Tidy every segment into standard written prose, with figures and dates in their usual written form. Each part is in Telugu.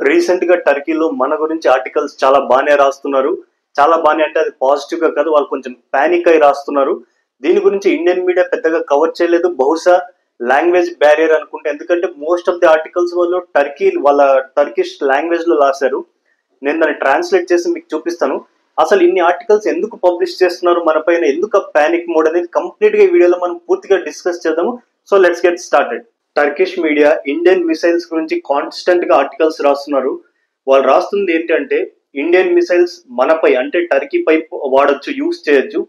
రీసెంట్ గా టర్కీలో మన గురించి ఆర్టికల్స్ చాలా బాగానే రాస్తున్నారు. చాలా బాగానే అంటే అది పాజిటివ్ గా కాదు, వాళ్ళు కొంచెం పానిక్ అయి రాస్తున్నారు. దీని గురించి ఇండియన్ మీడియా పెద్దగా కవర్ చేయలేదు. బహుశా లాంగ్వేజ్ బ్యారియర్ అనుకుంటే, ఎందుకంటే మోస్ట్ ఆఫ్ ది ఆర్టికల్స్ వాళ్ళు వాళ్ళ టర్కిష్ లాంగ్వేజ్ లో రాశారు. నేను దాన్ని ట్రాన్స్లేట్ చేసి మీకు చూపిస్తాను. అసలు ఇన్ని ఆర్టికల్స్ ఎందుకు పబ్లిష్ చేస్తున్నారు, మన పైన ఎందుకు పానిక్ మోడ్ అనేది కంప్లీట్ గా ఈ వీడియోలో మనం పూర్తిగా డిస్కస్ చేద్దాము. So let's get started. Turkish media Indian missiles గురించి కాన్స్టెంట్ గా ఆర్టికల్స్ రాస్తున్నారు. వాళ్ళు రాస్తుంది ఏంటంటే ఇండియన్ మిసైల్స్ మనపై అంటే టర్కీ పై వాడచ్చు, యూజ్ చేయొచ్చు,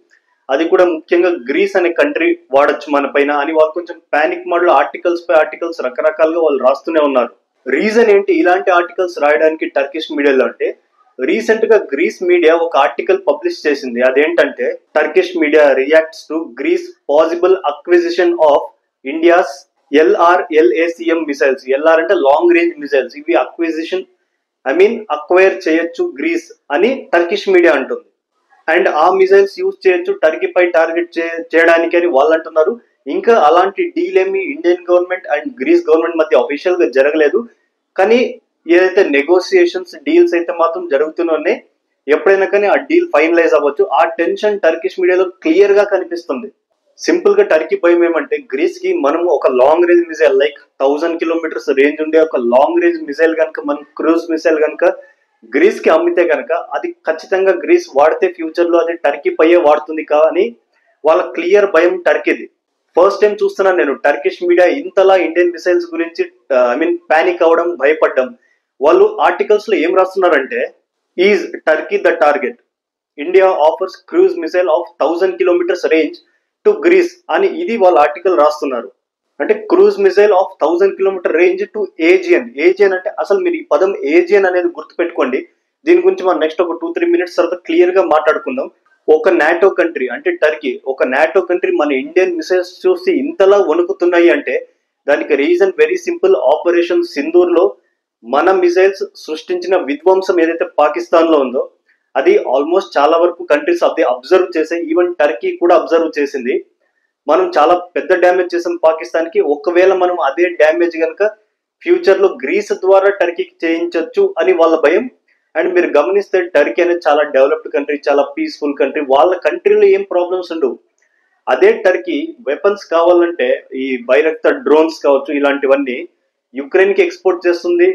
అది కూడా ముఖ్యంగా గ్రీస్ అనే కంట్రీ వాడచ్చు మన పైన అని వాళ్ళు కొంచెం పానిక్ మోడ్ లో ఆర్టికల్స్ పై ఆర్టికల్స్ రకరకాలుగా వాళ్ళు రాస్తూనే ఉన్నారు. రీజన్ ఏంటి ఇలాంటి ఆర్టికల్స్ రాయడానికి టర్కిష్ మీడియాలో అంటే, రీసెంట్ గా గ్రీస్ మీడియా ఒక ఆర్టికల్ పబ్లిష్ చేసింది. అదేంటంటే Turkish media reacts to Greece possible acquisition of India's LRLACM missiles. LR అంటే లాంగ్ రేంజ్ మిసైల్స్. ఇవి అక్విజిషన్ అక్వైర్ చేయొచ్చు గ్రీస్ అని టర్కిష్ మీడియా అంటుంది. అండ్ ఆ మిసైల్స్ యూజ్ చేయొచ్చు టర్కీపై టార్గెట్ చేయడానికి అని వాళ్ళు అంటున్నారు. ఇంకా అలాంటి డీల్ ఏమి Indian government and grace government మధ్య అఫీషియల్ గా జరగలేదు. కానీ ఏదైతే నెగోసియేషన్స్ డీల్స్ అయితే మాత్రం జరుగుతున్నాయి. ఎప్పుడైనా కానీ ఆ డీల్ ఫైనలైజ్ అవ్వచ్చు. ఆ టెన్షన్ టర్కిష్ మీడియాలో క్లియర్ గా కనిపిస్తుంది. సింపుల్ గా టర్కీ భయం ఏమంటే, గ్రీస్ కి మనం ఒక long range missile like 1000 kilometres range ఉండే ఒక లాంగ్ రేంజ్ మిసైల్ కనుక, మనం క్రూజ్ మిసైల్ కనుక గ్రీస్ కి అమ్మితే కనుక అది ఖచ్చితంగా గ్రీస్ వాడితే ఫ్యూచర్ లో అది టర్కీ పైయే వాడుతుంది కానీ వాళ్ళ క్లియర్ భయం టర్కీది. ఫస్ట్ టైం చూస్తున్నాను నేను టర్కిష్ మీడియా ఇంతలా ఇండియన్ మిసైల్స్ గురించి పానిక్ అవడం, భయపడ్డం. వాళ్ళు ఆర్టికల్స్ లో ఏం రాస్తున్నారంటే, is Turkey the target, India offers cruise missile of 1000 kilometres range to Greece అని ఇది వాళ్ళ ఆర్టికల్ రాస్తున్నారు. అంటే cruise missile of 1000 kilometre range to Aegean. Aegean అంటే అసలు మీరు ఈ పదం ఏజియన్ అనేది గుర్తుపెట్టుకోండి. దీని గురించి మనం నెక్స్ట్ ఒక 2-3 మినిట్స్ తర్వాత క్లియర్ గా మాట్లాడుకుందాం. ఒక నాటో కంట్రీ అంటే టర్కీ, ఒక నాటో కంట్రీ మన ఇండియన్ మిసైల్స్ చూసి ఇంతలా వణుకుతున్నాయి అంటే దానికి reason very simple. Operation Sindoor లో మన మిసైల్స్ సృష్టించిన విధ్వంసం ఏదైతే పాకిస్తాన్ లో ఉందో అది ఆల్మోస్ట్ చాలా వరకు కంట్రీస్ అది అబ్జర్వ్ చేసాయి. ఈవెన్ టర్కీ కూడా అబ్జర్వ్ చేసింది. మనం చాలా పెద్ద డ్యామేజ్ చేసాం పాకిస్తాన్ కి. ఒకవేళ మనం అదే డ్యామేజ్ కనుక ఫ్యూచర్ లో గ్రీస్ ద్వారా టర్కీకి చేయించవచ్చు అని వాళ్ళ భయం. అండ్ మీరు గమనిస్తే టర్కీ అనేది చాలా డెవలప్డ్ కంట్రీ, చాలా పీస్ఫుల్ కంట్రీ. వాళ్ళ కంట్రీలో ఏం ప్రాబ్లమ్స్ ఉండవు. అదే టర్కీ వెపన్స్ కావాలంటే ఈ బైరక్తార్ డ్రోన్స్ కావచ్చు, ఇలాంటివన్నీ యుక్రెయిన్ కి ఎక్స్పోర్ట్ చేస్తుంది,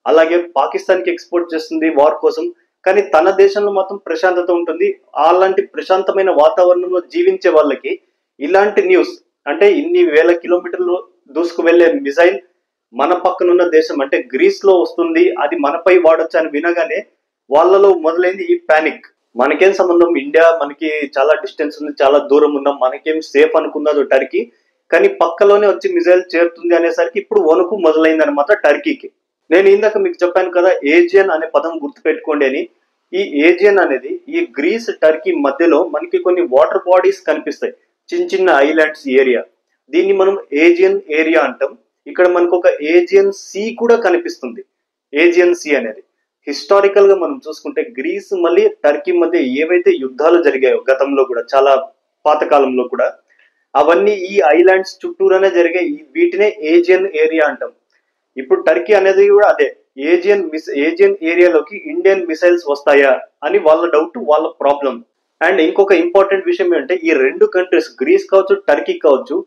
అలాగే పాకిస్తాన్ కి ఎక్స్పోర్ట్ చేస్తుంది వార్ కోసం. కానీ తన దేశంలో మాత్రం ప్రశాంతత ఉంటుంది. అలాంటి ప్రశాంతమైన వాతావరణంలో జీవించే వాళ్ళకి ఇలాంటి న్యూస్ అంటే ఇన్ని వేల కిలోమీటర్లు దూసుకు వెళ్లే మిసైల్ మన పక్కనున్న దేశం అంటే గ్రీస్ లో వస్తుంది, అది మనపై వాడొచ్చు అని వినగానే వాళ్ళలో మొదలైంది ఈ పానిక్. మనకేం సంబంధం, ఇండియా మనకి చాలా డిస్టెన్స్ ఉంది, చాలా దూరం ఉన్నాం, మనకేం సేఫ్ అనుకున్నది టర్కీ. కానీ పక్కలోనే వచ్చి మిసైల్ చేరుతుంది అనేసరికి ఇప్పుడు వణుకు మొదలైంది అనమాట టర్కీకి. నేను ఇందాక మీకు చెప్పాను కదా ఏజియన్ అనే పదం గుర్తుపెట్టుకోండి అని. ఈ ఏజియన్ అనేది ఈ గ్రీస్ టర్కీ మధ్యలో మనకి కొన్ని వాటర్ బాడీస్ కనిపిస్తాయి, చిన్న చిన్న ఐలాండ్స్ ఏరియా. దీన్ని మనం ఏజియన్ ఏరియా అంటాం. ఇక్కడ మనకు ఒక ఏజియన్ సీ కూడా కనిపిస్తుంది. ఏజియన్ సీ అనేది హిస్టారికల్ గా మనం చూసుకుంటే గ్రీస్ మళ్ళీ టర్కీ మధ్య ఏవైతే యుద్ధాలు జరిగాయో గతంలో కూడా, చాలా పాతకాలంలో కూడా, అవన్నీ ఈ ఐలాండ్స్ చుట్టూరానే జరిగాయి. వీటినే ఏజియన్ ఏరియా అంటాం. ఇప్పుడు టర్కీ అనేది కూడా అదే ఏజియన్ ఏరియాలోకి ఇండియన్ మిసైల్స్ వస్తాయా అని వాళ్ళ డౌట్, వాళ్ళ ప్రాబ్లం. అండ్ ఇంకొక ఇంపార్టెంట్ విషయం ఏంటంటే, ఈ రెండు కంట్రీస్ గ్రీస్ కావచ్చు, టర్కీ కావచ్చు,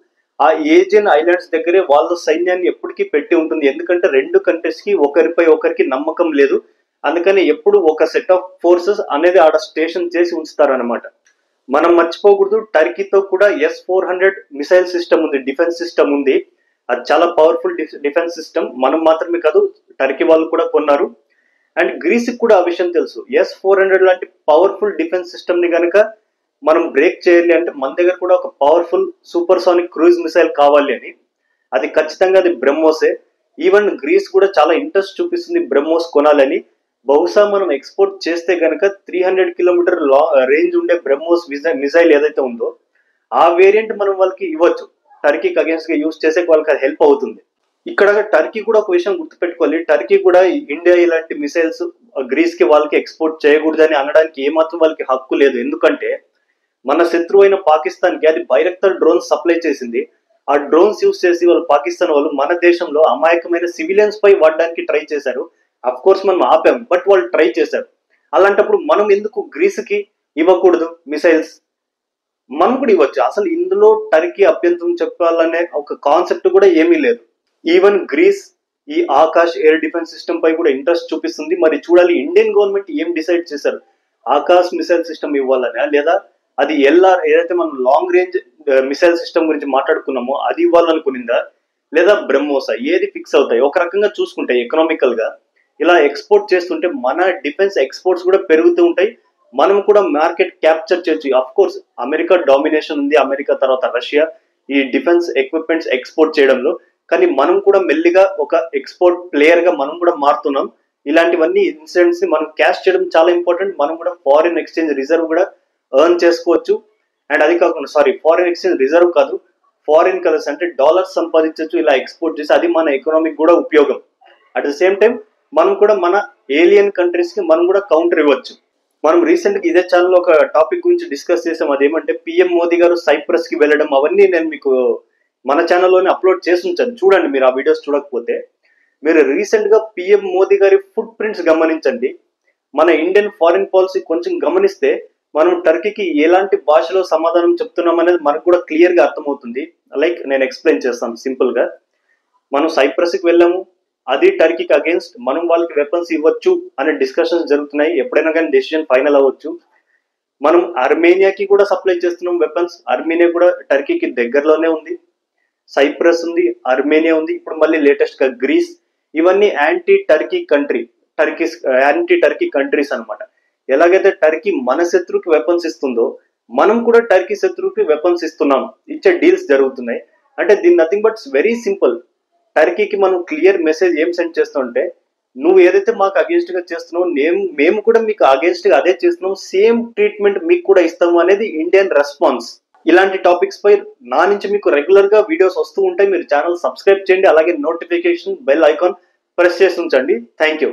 ఆ ఏజియన్ ఐలాండ్స్ దగ్గరే వాళ్ళ సైన్యాన్ని ఎప్పటికీ పెట్టి ఉంటుంది. ఎందుకంటే రెండు కంట్రీస్ కి ఒకరిపై ఒకరికి నమ్మకం లేదు. అందుకని ఎప్పుడు ఒక సెట్ ఆఫ్ ఫోర్సెస్ అనేది ఆడ స్టేషన్ చేసి ఉంచుతారనమాట. మనం మర్చిపోకూడదు, టర్కీతో కూడా S-400 మిసైల్ సిస్టమ్ ఉంది, డిఫెన్స్ సిస్టమ్ ఉంది. అది చాలా పవర్ఫుల్ డిఫెన్స్ సిస్టమ్. మనం మాత్రమే కాదు, టర్కీ వాళ్ళు కూడా కొన్నారు. అండ్ గ్రీస్ కూడా ఆ విషయం తెలుసు. S-400 లాంటి పవర్ఫుల్ డిఫెన్స్ సిస్టమ్ ని కనుక మనం బ్రేక్ చేయాలి అంటే మన దగ్గర కూడా ఒక పవర్ఫుల్ సూపర్సానిక్ క్రూజ్ మిసైల్ కావాలి అని. అది ఖచ్చితంగా అది బ్రహ్మోసే. ఈవెన్ గ్రీస్ కూడా చాలా ఇంట్రెస్ట్ చూపిస్తుంది బ్రహ్మోస్ కొనాలని. బహుశా మనం ఎక్స్పోర్ట్ చేస్తే కనుక 300 కిలోమీటర్ రేంజ్ ఉండే బ్రహ్మోస్ మిసైల్ ఏదైతే ఉందో ఆ వేరియంట్ మనం వాళ్ళకి ఇవ్వచ్చు. టర్కీకి అగేన్స్ట్ గా యూజ్ చేసే వాళ్ళకి అది హెల్ప్ అవుతుంది. ఇక్కడ టర్కీ కూడా ఒక విషయం గుర్తుపెట్టుకోవాలి, టర్కీ కూడా ఇండియా ఇలాంటి మిసైల్స్ గ్రీస్ కి వాళ్ళకి ఎక్స్పోర్ట్ చేయకూడదని అనడానికి ఏమాత్రం వాళ్ళకి హక్కు లేదు. ఎందుకంటే మన శత్రువు అయిన పాకిస్తాన్ కి అది బైరక్తార్ డ్రోన్స్ సప్లై చేసింది. ఆ డ్రోన్స్ యూజ్ చేసి వాళ్ళు పాకిస్తాన్ వాళ్ళు మన దేశంలో అమాయకమైన సివిలియన్స్ పై వాడడానికి ట్రై చేశారు. అఫ్ కోర్స్ మనం ఆపాం, బట్ వాళ్ళు ట్రై చేశారు. అలాంటప్పుడు మనం ఎందుకు గ్రీస్కి ఇవ్వకూడదు మిసైల్స్? మనం కూడా ఇవ్వచ్చు. అసలు ఇందులో టర్కీ అభ్యంతరం చెప్పాలనే ఒక కాన్సెప్ట్ కూడా ఏమీ లేదు. ఈవెన్ గ్రీస్ ఈ ఆకాష్ ఎయిర్ డిఫెన్స్ సిస్టమ్ పై కూడా ఇంట్రెస్ట్ చూపిస్తుంది. మరి చూడాలి ఇండియన్ గవర్నమెంట్ ఏం డిసైడ్ చేశారు, ఆకాష్ మిసైల్ సిస్టమ్ ఇవ్వాలని, లేదా అది ఎల్ఆర్ ఏదైతే మనం లాంగ్ రేంజ్ మిసైల్ సిస్టమ్ గురించి మాట్లాడుకున్నామో అది ఇవ్వాలనుకునిందా, లేదా బ్రహ్మోస్, ఏది ఫిక్స్ అవుతాయి? ఒక రకంగా చూసుకుంటే ఎకనామికల్ గా ఇలా ఎక్స్పోర్ట్ చేస్తుంటే మన డిఫెన్స్ ఎక్స్పోర్ట్స్ కూడా పెరుగుతూ ఉంటాయి, మనం కూడా మార్కెట్ క్యాప్చర్ చేయొచ్చు. అఫ్ కోర్స్ అమెరికా డామినేషన్ ఉంది, అమెరికా తర్వాత రష్యా ఈ డిఫెన్స్ ఎక్విప్మెంట్స్ ఎక్స్పోర్ట్ చేయడంలో. కానీ మనం కూడా మెల్లిగా ఒక ఎక్స్పోర్ట్ ప్లేయర్ గా మనం కూడా మారుతున్నాం. ఇలాంటివన్నీ ఇన్సిడెంట్స్ ని మనం క్యాష్ చేయడం చాలా ఇంపార్టెంట్. మనం కూడా ఫారిన్ ఎక్స్చేంజ్ రిజర్వ్ కూడా ఎర్న్ చేసుకోవచ్చు. అండ్ అది కాకుండా ఫారిన్ ఎక్స్చేంజ్ రిజర్వ్ కాదు, ఫారిన్ కరెన్సీ అంటే డాలర్స్ సంపాదించవచ్చు ఇలా ఎక్స్పోర్ట్ చేసి. అది మన ఎకనామిక్ కూడా ఉపయోగం. అట్ ద సేమ్ టైం మనం కూడా మన ఏలియన్ కంట్రీస్ కి మనం కూడా కౌంటర్ ఇవ్వచ్చు. మనం రీసెంట్ గా ఇదే ఛానల్ ఒక టాపిక్ గురించి డిస్కస్ చేసాం. అదేమంటే పిఎం మోదీ గారు సైప్రస్ కి వెళ్ళడం. అవన్నీ నేను మీకు మన ఛానల్లోనే అప్లోడ్ చేసి ఉంచాను, చూడండి మీరు ఆ వీడియోస్ చూడకపోతే. మీరు రీసెంట్ గా పిఎం మోదీ గారి ఫుట్ ప్రింట్స్ గమనించండి. మన ఇండియన్ ఫారిన్ పాలసీ కొంచెం గమనిస్తే మనం టర్కీకి ఎలాంటి భాషలో సమాధానం చెప్తున్నాం అనేది మనకు కూడా క్లియర్ గా అర్థమవుతుంది. లైక్ నేను ఎక్స్ప్లెయిన్ చేస్తాను సింపుల్ గా. మనం సైప్రస్ కి వెళ్ళాము, అది టర్కీకి అగేన్స్ట్, మనం వాళ్ళకి వెపన్స్ ఇవ్వచ్చు అనే డిస్కషన్స్ జరుగుతున్నాయి. ఎప్పుడైనా కానీ డెసిషన్ ఫైనల్ అవ్వచ్చు. మనం అర్మేనియాకి కూడా సప్లై చేస్తున్నాం వెపన్స్. అర్మేనియా కూడా టర్కీకి దగ్గరలోనే ఉంది. సైప్రస్ ఉంది, అర్మేనియా ఉంది, ఇప్పుడు మళ్ళీ లేటెస్ట్ గా గ్రీస్. ఇవన్నీ యాంటీ టర్కీ కంట్రీస్ అన్నమాట. ఎలాగైతే టర్కీ మన శత్రువుకి వెపన్స్ ఇస్తుందో మనం కూడా టర్కీ శత్రువుకి వెపన్స్ ఇస్తున్నాం, ఇచ్చే డీల్స్ జరుగుతున్నాయి. అంటే దీని నథింగ్ బట్ వెరీ సింపుల్. టర్కీకి మనం క్లియర్ మెసేజ్ ఏం సెండ్ చేస్తామంటే, నువ్వు ఏదైతే మాకు అగేన్స్ట్ గా చేస్తున్నావు మేము కూడా మీకు అగేన్స్ట్ గా అదే చేస్తున్నాం, సేమ్ ట్రీట్మెంట్ మీకు కూడా ఇస్తాము అనేది ఇండియన్ రెస్పాన్స్. ఇలాంటి టాపిక్స్ పై నా నుంచి మీకు రెగ్యులర్ గా వీడియోస్ వస్తూ ఉంటాయి. మీరు ఛానల్ సబ్స్క్రైబ్ చేయండి, అలాగే నోటిఫికేషన్ బెల్ ఐకాన్ ప్రెస్ చేసి ఉంచండి. Thank you.